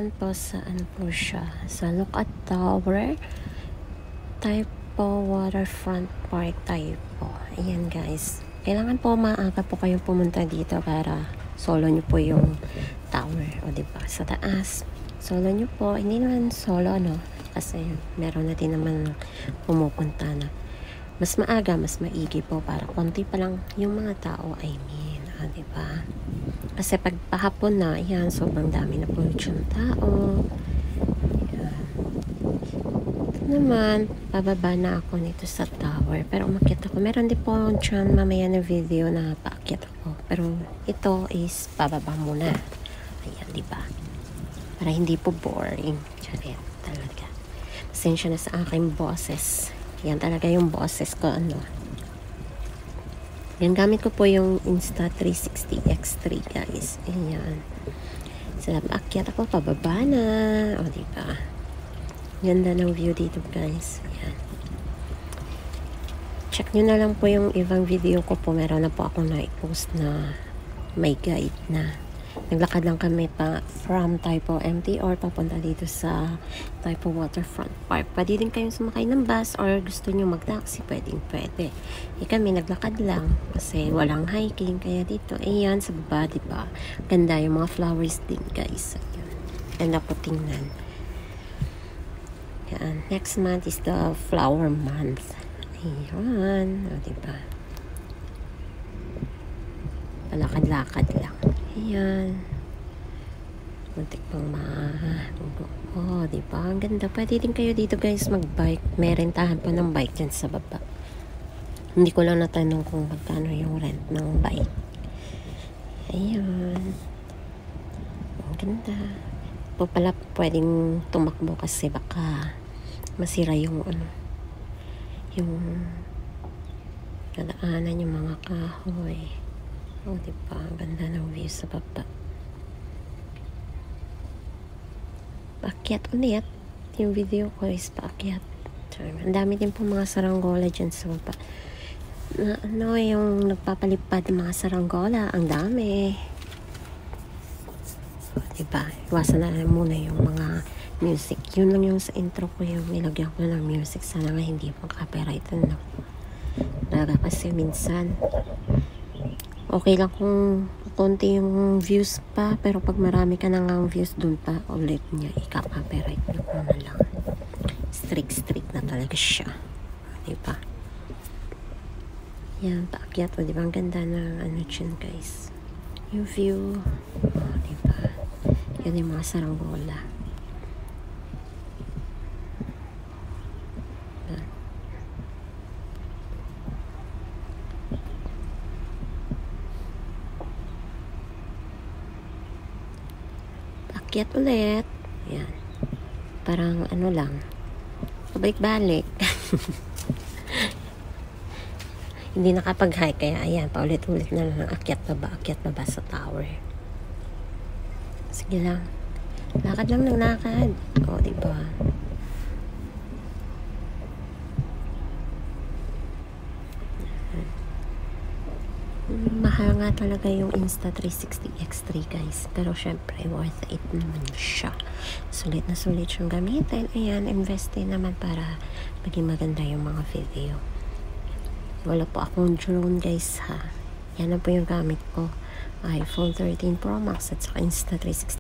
Ayan po sa ano po siya, sa Lookout Tower type po, waterfront park type po. Ayan guys, kailangan po maaga po kayong pumunta dito para solo nyo po yung tower, o diba, sa taas solo nyo po, hindi naman solo no, kasi meron na din naman pumupunta na mas maaga, mas maigi po para konti pa lang yung mga tao, diba? Kasi pag pahapon na, ayan, sobrang dami na po yung tao. Ayan. Ito naman, bababa na ako nito sa tower. Pero umakyat ako. Meron din po dyan mamaya na video na paakyat ako. Pero ito is bababa muna. Ayan, diba? Para hindi po boring. Charet, talaga. Pasensya na sa aking boses. Yan talaga yung boses ko, ano. Yan, gamit ko po yung Insta360 X3 guys. Ayan. Sila paakyat ako, pababa na. O, diba? Ganda ng view dito guys. Ayan. Check nyo na lang po yung ibang video ko po. Meron na po akong na-post na may guide na. Naglakad lang kami pa from Taipo MTR papunta dito sa Taipo Waterfront Park. Pwede din kayong sumakay ng bus or gusto nyo mag-taxi, pwede. Kami naglakad lang kasi walang hiking. Kaya dito, ayan, sa baba, diba? Ganda yung mga flowers din, guys. Ayan. Ganda po tingnan. Ayan. Next month is the flower month. Ayan. O, diba? Palakad-lakad lang. Ayan. Muntik pang diba? Ang ganda. Pwede din kayo dito guys mag-bike. May rentahan pa ng bike dyan sa baba. Hindi ko lang natanong kung magkano yung rent ng bike. Ayan. Ang ganda. Po pala pwedeng tumakbo kasi baka masira yung yung nadaanan yung mga kahoy. O, diba? Ang ganda ng view sa baba. Paakyat ulit. Yung video ko is paakyat. Ang dami din po mga saranggola dyan sa baba. Yung nagpapalipad ng mga saranggola. Ang dami. O, diba? Iwasan na lang muna yung mga music. Yun lang yung sa intro ko yung nilagyan ko ng music. Sana nga hindi pang copyright. Kasi minsan okay lang kung konti yung views pa, pero pag marami ka na ngang views dun pa ulit niya, ika-copyright na po na lang. Strict na talaga siya. Diba? Yan, paakyat o, diba? Ang ganda ng ano dyan, guys. Yung view. O, diba? Yan yung mga saranggola. Akyat ulit. Ayan. Parang ano lang. Pabalik-balik. Hindi nakapag-hike. Kaya ayan, paulit-ulit na lang. Akyat baba sa tower. Sige lang. Lakad lang ng lakad. O, diba? Mahal nga talaga yung Insta360 X3 guys, pero syempre worth it naman siya. Sulit na sulit siyang gamitin. Ayan, invest din naman para maging maganda yung mga video. Wala po akong drone guys ha. Yan na po yung gamit ko, iPhone 13 Pro Max at saka Insta360.